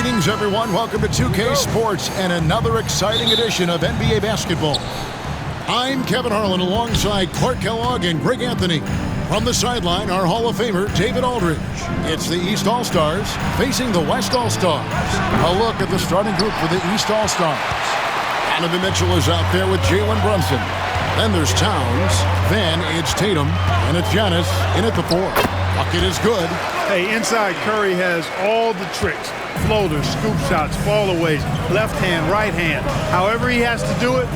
Greetings, everyone. Welcome to 2K Sports and another exciting edition of NBA basketball. I'm Kevin Harlan alongside Clark Kellogg and Greg Anthony. From the sideline, our Hall of Famer, David Aldridge. It's the East All-Stars facing the West All-Stars. A look at the starting group for the East All-Stars. Donovan Mitchell is out there with Jalen Brunson. Then there's Towns. Then it's Tatum. And it's Giannis in at the 4. Bucket is good. Hey, inside Curry has all the tricks. Floaters, scoop shots, fallaways, left hand, right hand. However he has to do it,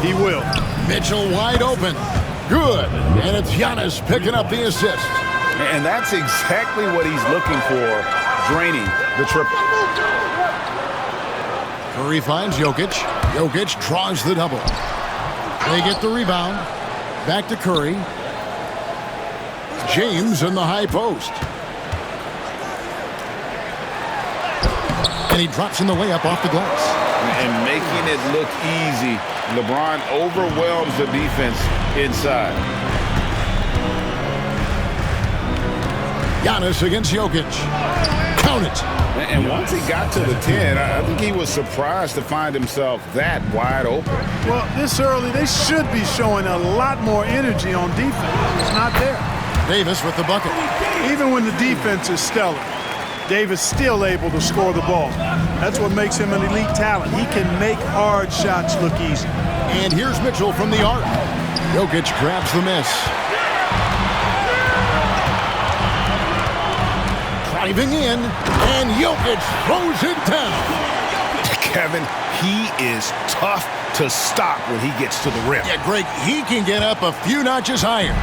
he will. Mitchell wide open. Good. And it's Giannis picking up the assist. And that's exactly what he's looking for, draining the triple. Curry finds Jokic. Jokic draws the double. They get the rebound. Back to Curry. James in the high post. And he drops in the layup off the glass. And making it look easy. LeBron overwhelms the defense inside. Giannis against Jokic. Count it. And once he got to the 10, I think he was surprised to find himself that wide open. Well, this early, they should be showing a lot more energy on defense. It's not there. Davis with the bucket. Even when the defense is stellar, Davis still able to score the ball. That's what makes him an elite talent. He can make hard shots look easy. And here's Mitchell from the arc. Jokic grabs the miss. Driving in, and Jokic throws it down. Kevin, he is tough to stop when he gets to the rim. Yeah, Greg, he can get up a few notches higher.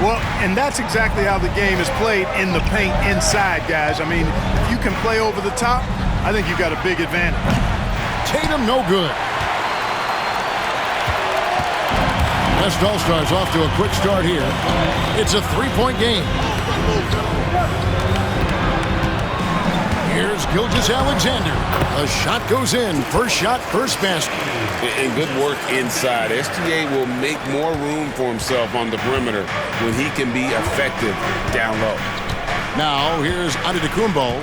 Well, and that's exactly how the game is played in the paint inside, guys. I mean, if you can play over the top, I think you've got a big advantage. Tatum, no good. West All-Stars off to a quick start here. It's a three-point game. Here's Gilgeous-Alexander. A shot goes in. First shot, first basket. And good work inside. SGA will make more room for himself on the perimeter when he can be effective down low. Now, here's Antetokounmpo.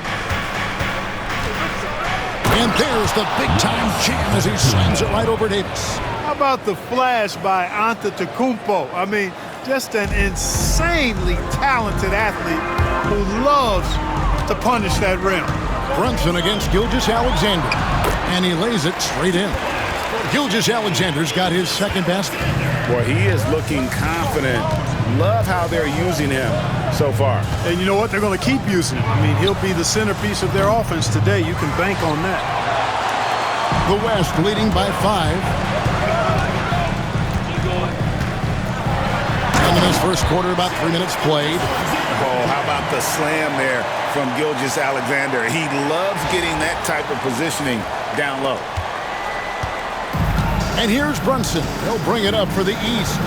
And there's the big-time jam as he slams it right over Davis. How about the flash by Antetokounmpo? I mean, just an insanely talented athlete who loves to punish that rim. Brunson against Gilgeous-Alexander. And he lays it straight in. Gilgeous-Alexander's got his second basket. Boy, he is looking confident. Love how they're using him so far. And you know what? They're going to keep using him. I mean, he'll be the centerpiece of their offense today. You can bank on that. The West leading by 5. And in this first quarter, about 3 minutes played. Oh, how about the slam there from Gilgeous-Alexander? He loves getting that type of positioning down low. And here's Brunson. He'll bring it up for the East.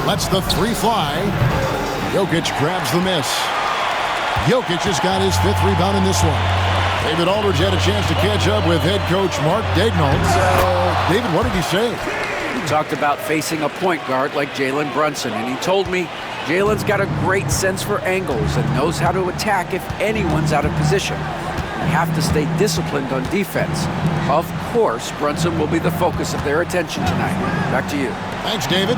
Lets the 3 fly. Jokic grabs the miss. Jokic has got his 5th rebound in this one. David Aldridge had a chance to catch up with head coach Mark Daigneault. David, what did he say? He talked about facing a point guard like Jalen Brunson, and he told me Jalen's got a great sense for angles and knows how to attack if anyone's out of position. You have to stay disciplined on defense. Of course, Brunson will be the focus of their attention tonight. Back to you. Thanks, David.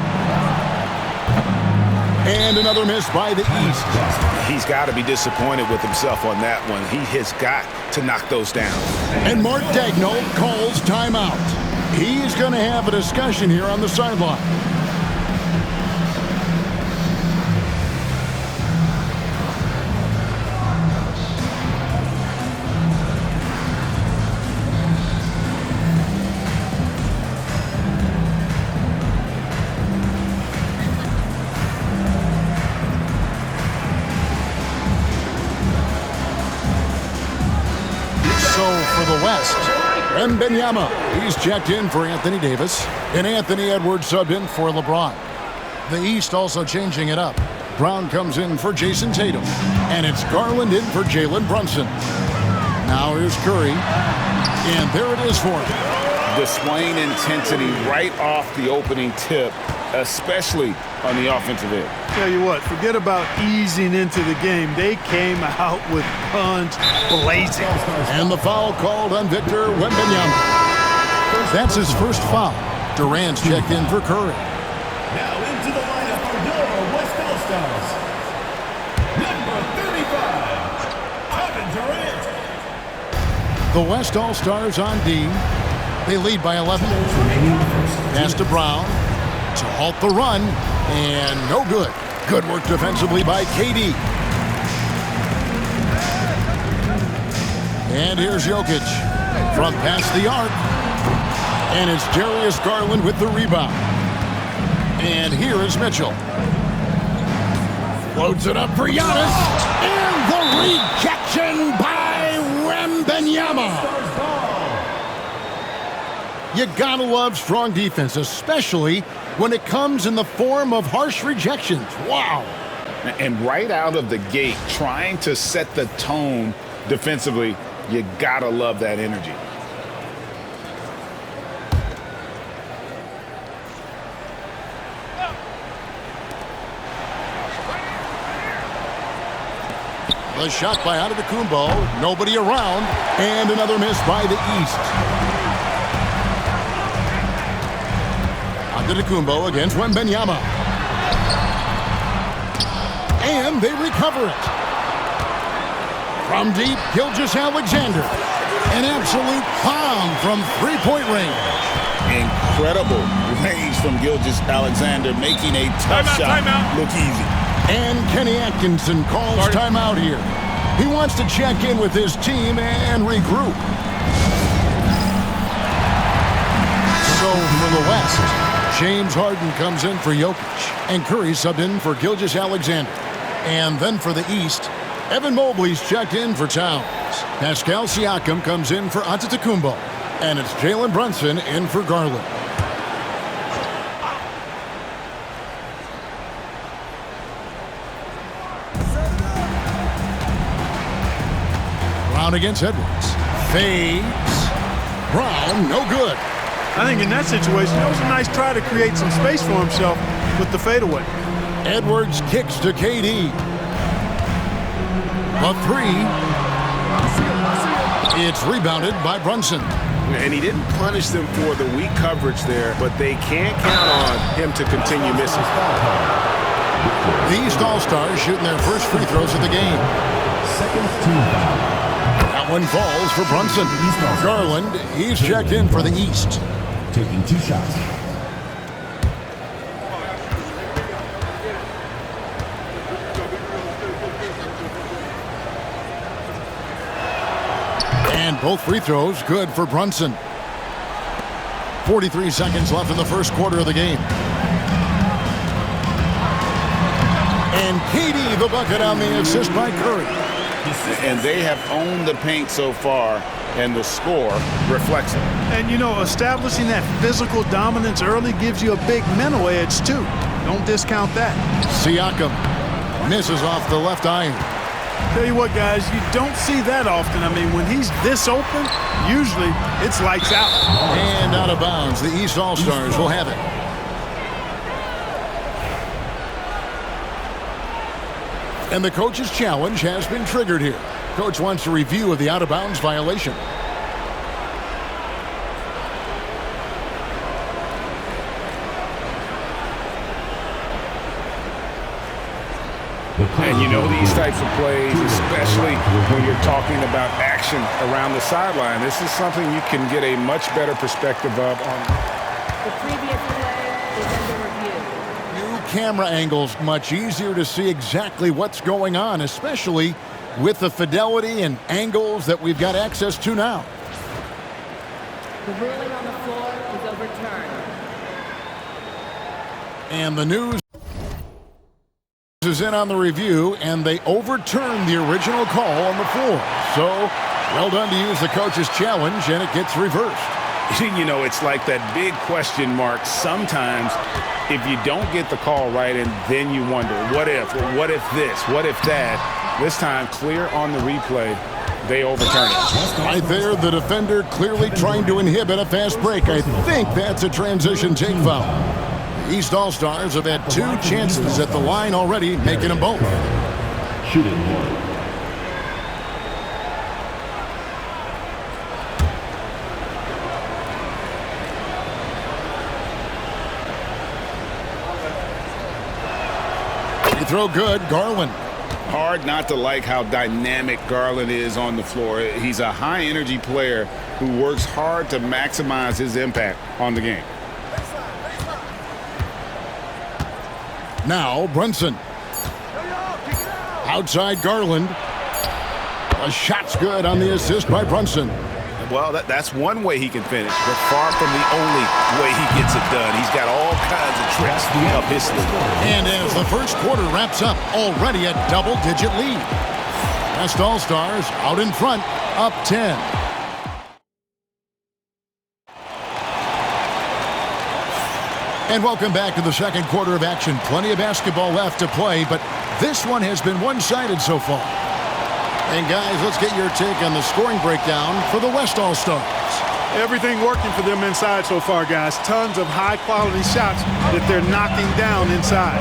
And another miss by the East. He's got to be disappointed with himself on that one. He has got to knock those down. And Mark Daigneault calls timeout. He's going to have a discussion here on the sideline. For the West, Wembanyama. He's checked in for Anthony Davis. And Anthony Edwards subbed in for LeBron. The East also changing it up. Brown comes in for Jason Tatum. And it's Garland in for Jalen Brunson. Now here's Curry. And there it is for him. displaying intensity right off the opening tip, especially on the offensive end. Tell you what, forget about easing into the game. They came out with guns blazing. And the foul called on Victor Wembanyama. That's his first foul. Durant's checked in for Curry. Now into the lineup for your West All-Stars. Number 35, Kevin Durant. The West All-Stars on D. They lead by 11. Pass to Brown to halt the run, and no good. Good work defensively by KD. And here's Jokic from past the arc. And it's Darius Garland with the rebound. And here is Mitchell. Floats it up for Giannis. And the rejection by Wembanyama. You gotta love strong defense, especially when it comes in the form of harsh rejections. Wow. And right out of the gate, trying to set the tone defensively, you gotta love that energy. The shot by Antetokounmpo, nobody around, and another miss by the East. Antetokounmpo against Wembanyama. And they recover it. From deep, Gilgeous-Alexander. An absolute bomb from three-point range. Incredible range from Gilgeous-Alexander, making a tough shot look easy. And Kenny Atkinson calls timeout here. He wants to check in with his team and regroup. So for the West, James Harden comes in for Jokic, and Curry subbed in for Gilgeous-Alexander. And then for the East, Evan Mobley's checked in for Towns. Pascal Siakam comes in for Antetokounmpo, and it's Jalen Brunson in for Garland. Brown against Edwards. Fades. Brown, no good. I think in that situation, that was a nice try to create some space for himself with the fadeaway. Edwards kicks to KD. A three. It's rebounded by Brunson. And he didn't punish them for the weak coverage there, but they can't count on him to continue missing. The East All-Stars shooting their first free throws of the game. That one falls for Brunson. Garland, he's checked in for the East. Taking 2 shots. And both free throws good for Brunson. 43 seconds left in the first quarter of the game. And KD the bucket on the assist by Curry. And they have owned the paint so far, and the score reflects it. And, you know, establishing that physical dominance early gives you a big mental edge, too. Don't discount that. Siakam misses off the left iron. Tell you what, guys, you don't see that often. I mean, when he's this open, usually it's lights out. And out of bounds. The East All-Stars will have it. And the coach's challenge has been triggered here. Coach wants a review of the out-of-bounds violation. And you know these types of plays, especially when you're talking about action around the sideline, this is something you can get a much better perspective of on. The previous play is under review. New camera angles, much easier to see exactly what's going on, especially with the fidelity and angles that we've got access to now. The ruling on the floor is overturned. And the news is in on the review, and they overturned the original call on the floor. So, well done to use the coach's challenge, and it gets reversed. You know, it's like that big question mark sometimes if you don't get the call right, and then you wonder, what if this, what if that? This time, clear on the replay. they overturn it. Right there, the defender clearly trying to inhibit a fast break. I think that's a transition take foul. The East All-Stars have had 2 chances at the line already, making them both. Shooting one. Throw good, Garland. Hard not to like how dynamic Garland is on the floor. He's a high-energy player who works hard to maximize his impact on the game. Now Brunson. Outside Garland. A shot's good on the assist by Brunson. Well, that's one way he can finish, but far from the only way he gets it done. He's got all kinds of tricks up his sleeve. And as the first quarter wraps up, already a double-digit lead. West All-Stars out in front, up 10. And welcome back to the second quarter of action. Plenty of basketball left to play, but this one has been one-sided so far. And guys, let's get your take on the scoring breakdown for the West All-Stars. Everything working for them inside so far, guys. Tons of high-quality shots that they're knocking down inside.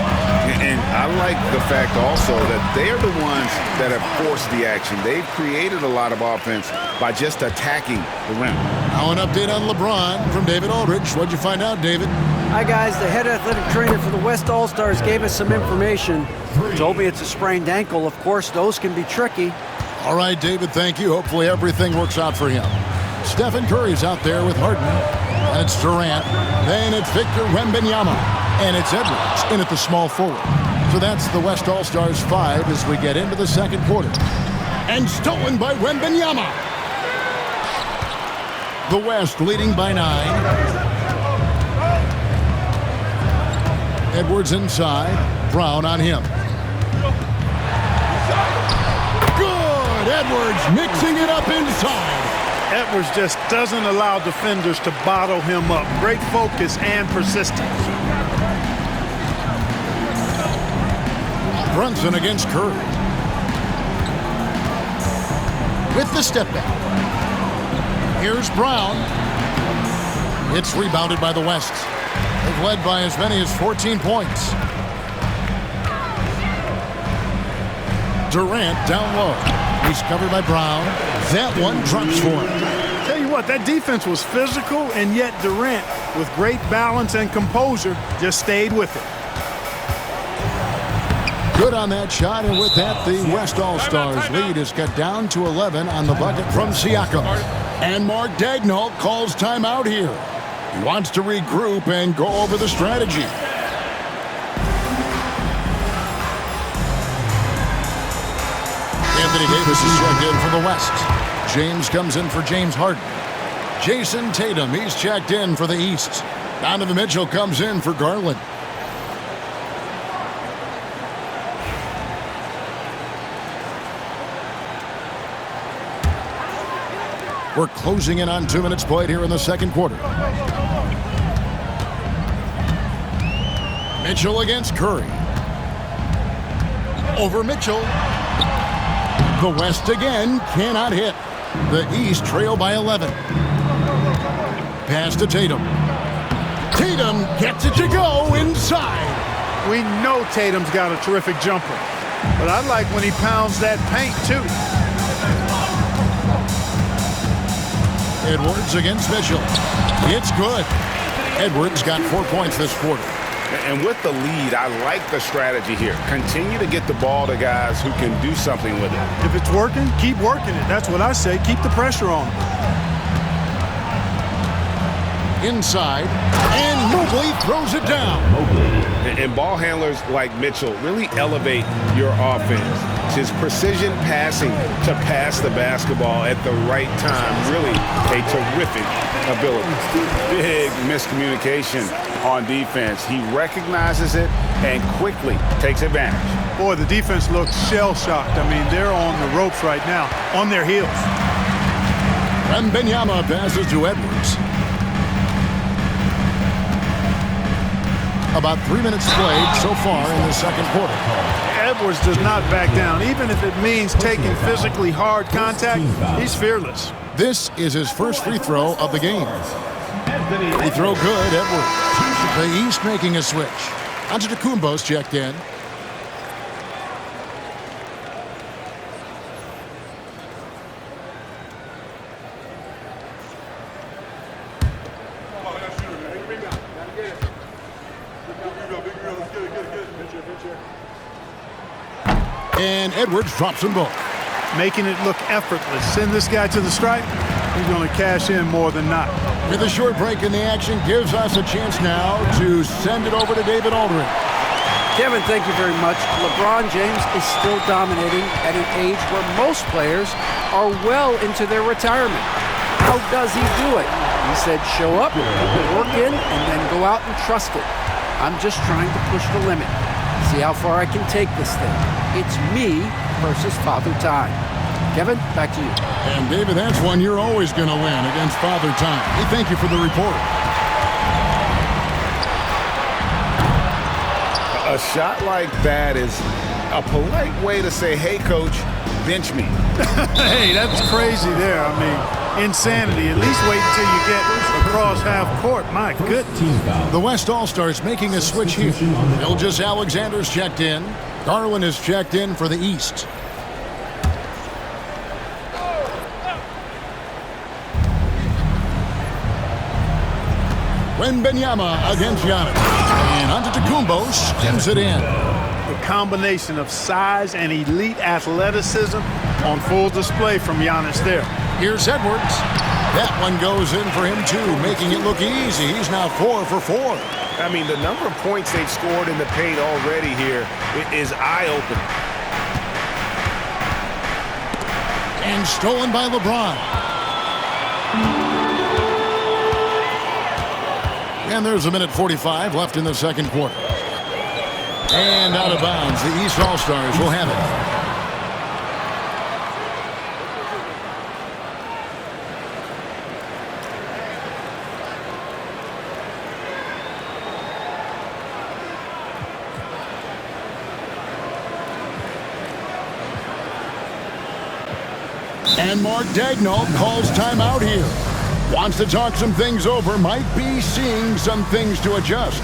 And I like the fact also that they're the ones that have forced the action. They've created a lot of offense by just attacking the rim. Now an update on LeBron from David Aldridge. What'd you find out, David? Hi, guys. The head athletic trainer for the West All-Stars gave us some information. Told me it's a sprained ankle. Of course, those can be tricky. All right, David, thank you. Hopefully everything works out for him. Stephen Curry's out there with Harden. And it's Durant. Then it's Victor Wembanyama. And it's Edwards in at the small forward. So that's the West All-Stars 5 as we get into the second quarter. And stolen by Wembanyama. The West leading by 9. Edwards inside. Brown on him. Edwards mixing it up inside. Edwards just doesn't allow defenders to bottle him up. Great focus and persistence. Brunson against Curry. With the step back. Here's Brown. It's rebounded by the West. They've led by as many as 14 points. Durant down low. He's covered by Brown. That one drops for him. Tell you what, that defense was physical, and yet Durant, with great balance and composure, just stayed with it. Good on that shot, and with that, the West All-Stars lead is cut down to 11 on the bucket from Siakam. And Mark Daigneault calls timeout here. He wants to regroup and go over the strategy. Anthony Davis is checked in for the West. James comes in for James Harden. Jason Tatum, he's checked in for the East. Donovan Mitchell comes in for Garland. We're closing in on 2 minutes played here in the second quarter. Mitchell against Curry. Over Mitchell. The West again cannot hit. The East trail by 11. Pass to Tatum. Tatum gets it to go inside. We know Tatum's got a terrific jumper, but I like when he pounds that paint too. Edwards against Mitchell. It's good. Edwards got 4 points this quarter. And with the lead, I like the strategy here. Continue to get the ball to guys who can do something with it. If it's working, keep working it. That's what I say. Keep the pressure on. Inside, and Mobley throws it down. And ball handlers like Mitchell really elevate your offense. His precision passing to pass the basketball at the right time, really a terrific ability. Big miscommunication on defense. He recognizes it and quickly takes advantage. Boy, the defense looks shell-shocked. I mean, they're on the ropes right now, on their heels. Wembanyama passes to Edwards. About 3 minutes played so far in the second quarter. Edwards does not back down. Even if it means taking physically hard contact, he's fearless. This is his first free throw of the game. Free throw good, Edwards. The East making a switch. Antetokounmpo's checked in. And Edwards drops them both. Making it look effortless. Send this guy to the stripe, he's going to cash in more than not. With a short break in the action, gives us a chance now to send it over to David Aldridge. Kevin, thank you very much. LeBron James is still dominating at an age where most players are well into their retirement. How does he do it? He said show up, put the work in, and then go out and trust it. I'm just trying to push the limit. See how far I can take this thing. It's me versus Father Time. Kevin, back to you. And David, that's one you're always going to win against Father Time. Hey, thank you for the report. A shot like that is a polite way to say, hey, coach, bench me. Hey, that's crazy there. I mean, insanity. At least wait until you get across half court. My goodness. The West All-Stars making a switch here. Gilgeous-Alexander's checked in. Garland is checked in for the East. Wembanyama against Giannis. And Antetokounmpo slams it in. The combination of size and elite athleticism on full display from Giannis there. Here's Edwards. That one goes in for him, too, making it look easy. He's now 4 for 4. I mean, the number of points they've scored in the paint already here is eye-opening. And stolen by LeBron. And there's 1:45 left in the second quarter. And out of bounds, the East All-Stars will have it. And Mark Daigneault calls timeout here. Wants to talk some things over, might be seeing some things to adjust.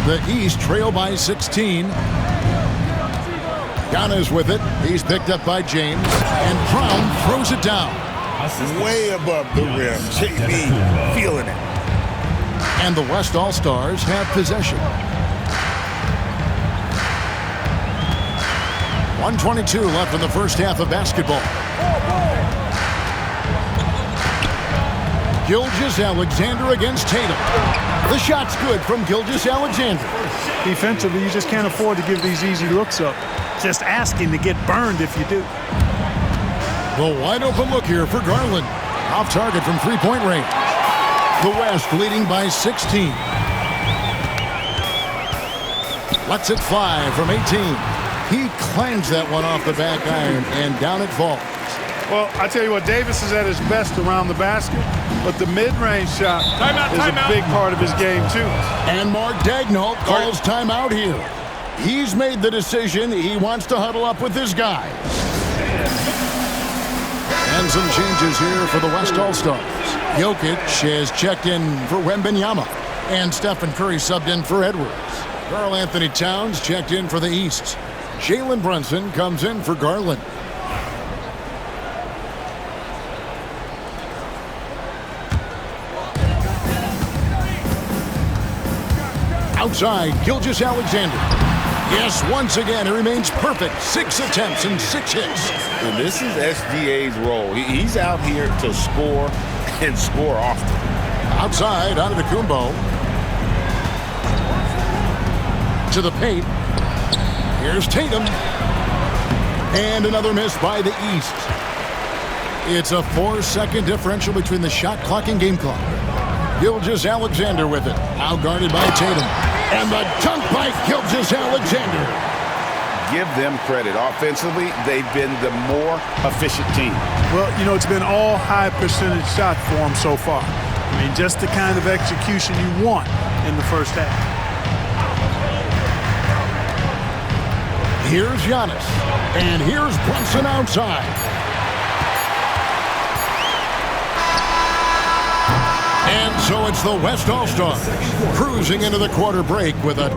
The East trail by 16. Giannis with it. He's picked up by James. And Brown throws it down. Way above the rim. JB feeling it. And the West All-Stars have possession. 1:22 left in the first half of basketball. Gilgeous-Alexander against Tatum. The shot's good from Gilgeous-Alexander. Defensively, you just can't afford to give these easy looks up. Just asking to get burned if you do. The wide open look here for Garland. Off target from three-point range. The West leading by 16. Lets it fly from 18. He claims that one off the back iron, and down it falls. Well, I tell you what, Davis is at his best around the basket, but the mid-range shot is a big part of his game, too. And Mark Daigneault calls timeout here. He's made the decision. He wants to huddle up with his guys. And some changes here for the West All-Stars. Jokic has checked in for Wembanyama, and Stephen Curry subbed in for Edwards. Karl Anthony Towns checked in for the East. Jalen Brunson comes in for Garland. Outside, Gilgeous-Alexander. Yes, once again, he remains perfect. 6 attempts and 6 hits. And this is SGA's role. He's out here to score and score often. Outside, Antetokounmpo. To the paint. Here's Tatum. And another miss by the East. It's a 4-second differential between the shot clock and game clock. Gilgeous-Alexander with it. Now guarded by Tatum. And the dunk by Gilgeous-Alexander. Give them credit. Offensively, they've been the more efficient team. Well, you know, it's been all high percentage shots for them so far. I mean, just the kind of execution you want in the first half. Here's Giannis. And here's Brunson outside. And so it's the West All-Stars cruising into the quarter break with a